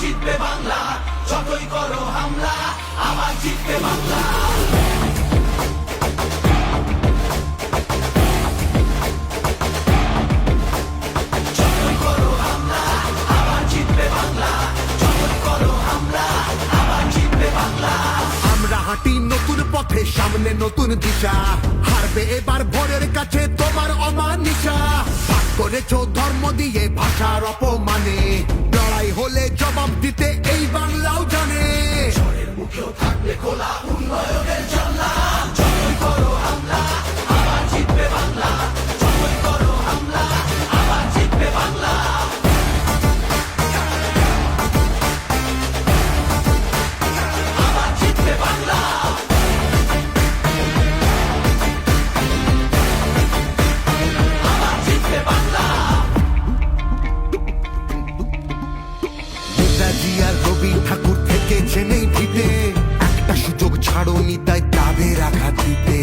জিতবে বাংলা, যতই করো হামলা আবার জিতবে বাংলা। যতই করো হামলা আবার জিতবে বাংলা, যতই করো হামলা আবার জিতবে বাংলা। আমরা হাঁটি নতুন পথে, সামনে নতুন দিশা, হারবে এবার ভোরের কাছে তোমার অমানিসা। ভাগ করেছো ধর্ম দিয়ে ভাষার অপমানে, লড়াই হলে জবাব দিতে এই বাংলাও জানে। ঝড়ের মুখেও থাকবে খোলা উন্নয়নের জানলা, যতই করো হামলা আবার জিতবে বাংলা, যতই করো হামলা আবার জিতবে বাংলা। আবার জিতবে বাংলা। আবার জিতবে বাংলা। নেতাজি আর রবি ঠাকুর থেকে জেনেই ভিটে, একটা সুযোগ ছাড়োনি তাই তাদের আঘাত দিতে।